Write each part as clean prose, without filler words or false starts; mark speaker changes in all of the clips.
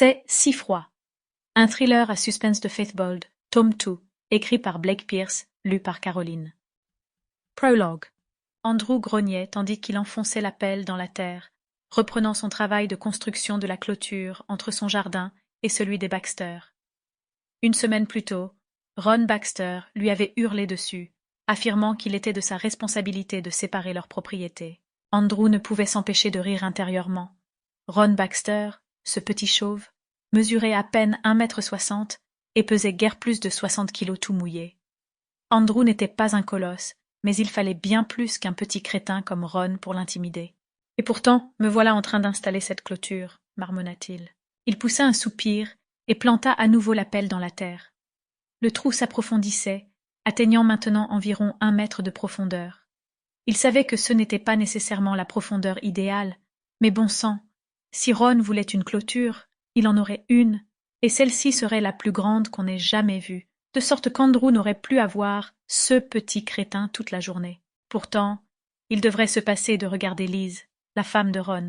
Speaker 1: C'est si froid. Un thriller à suspense de Faithbold, tome 2, écrit par Blake Pierce, lu par Caroline. Prologue. Andrew grognait tandis qu'il enfonçait la pelle dans la terre, reprenant son travail de construction de la clôture entre son jardin et celui des Baxter. Une semaine plus tôt, Ron Baxter lui avait hurlé dessus, affirmant qu'il était de sa responsabilité de séparer leurs propriétés. Andrew ne pouvait s'empêcher de rire intérieurement. Ron Baxter, ce petit chauve, mesurait à peine 1,60 m et pesait guère plus de 60 kilos tout mouillé. Andrew n'était pas un colosse, mais il fallait bien plus qu'un petit crétin comme Ron pour l'intimider. Et pourtant, me voilà en train d'installer cette clôture, marmonna-t-il. Il poussa un soupir et planta à nouveau la pelle dans la terre. Le trou s'approfondissait, atteignant maintenant environ 1 mètre de profondeur. Il savait que ce n'était pas nécessairement la profondeur idéale, mais bon sang, si Ron voulait une clôture, il en aurait une, et celle-ci serait la plus grande qu'on ait jamais vue, de sorte qu'Andrew n'aurait plus à voir ce petit crétin toute la journée. Pourtant, il devrait se passer de regarder Lise, la femme de Ron.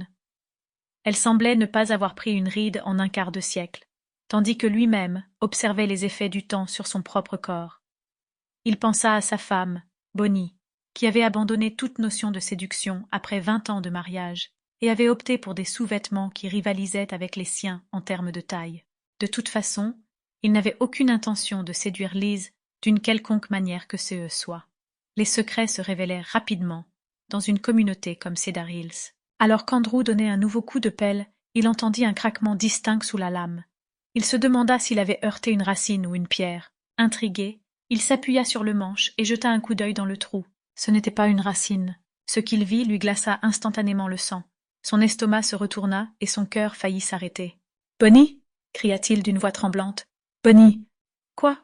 Speaker 1: Elle semblait ne pas avoir pris une ride en un quart de siècle, tandis que lui-même observait les effets du temps sur son propre corps. Il pensa à sa femme, Bonnie, qui avait abandonné toute notion de séduction après 20 ans de mariage et avait opté pour des sous-vêtements qui rivalisaient avec les siens en termes de taille. De toute façon, il n'avait aucune intention de séduire Lise d'une quelconque manière que ce soit. Les secrets se révélèrent rapidement dans une communauté comme Cedar Hills. Alors qu'Andrew donnait un nouveau coup de pelle, il entendit un craquement distinct sous la lame. Il se demanda s'il avait heurté une racine ou une pierre. Intrigué, il s'appuya sur le manche et jeta un coup d'œil dans le trou. Ce n'était pas une racine. Ce qu'il vit lui glaça instantanément le sang. Son estomac se retourna et son cœur faillit s'arrêter. « Bonnie » cria-t-il d'une voix tremblante. « Bonnie !»« Quoi ?»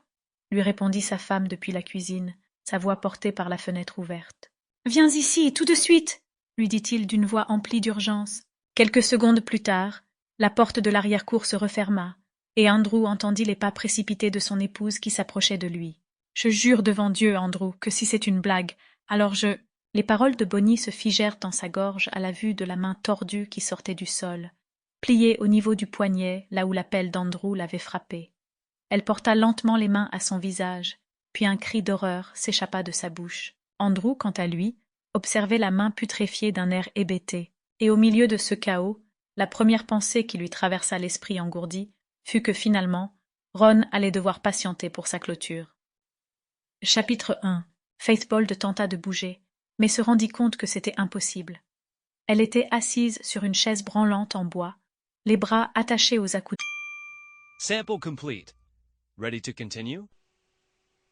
Speaker 1: lui répondit sa femme depuis la cuisine, sa voix portée par la fenêtre ouverte. « Viens ici, tout de suite !» lui dit-il d'une voix emplie d'urgence. Quelques secondes plus tard, la porte de l'arrière-cour se referma, et Andrew entendit les pas précipités de son épouse qui s'approchait de lui. « Je jure devant Dieu, Andrew, que si c'est une blague, alors je… » Les paroles de Bonnie se figèrent dans sa gorge à la vue de la main tordue qui sortait du sol, pliée au niveau du poignet, là où la pelle d'Andrew l'avait frappée. Elle porta lentement les mains à son visage, puis un cri d'horreur s'échappa de sa bouche. Andrew, quant à lui, observait la main putréfiée d'un air hébété, et au milieu de ce chaos, la première pensée qui lui traversa l'esprit engourdi fut que finalement, Ron allait devoir patienter pour sa clôture. Chapitre 1. Faithbold tenta de bouger, mais se rendit compte que c'était impossible. Elle était assise sur une chaise branlante en bois, les bras attachés aux accoudoirs.
Speaker 2: Sample complete. Ready to continue?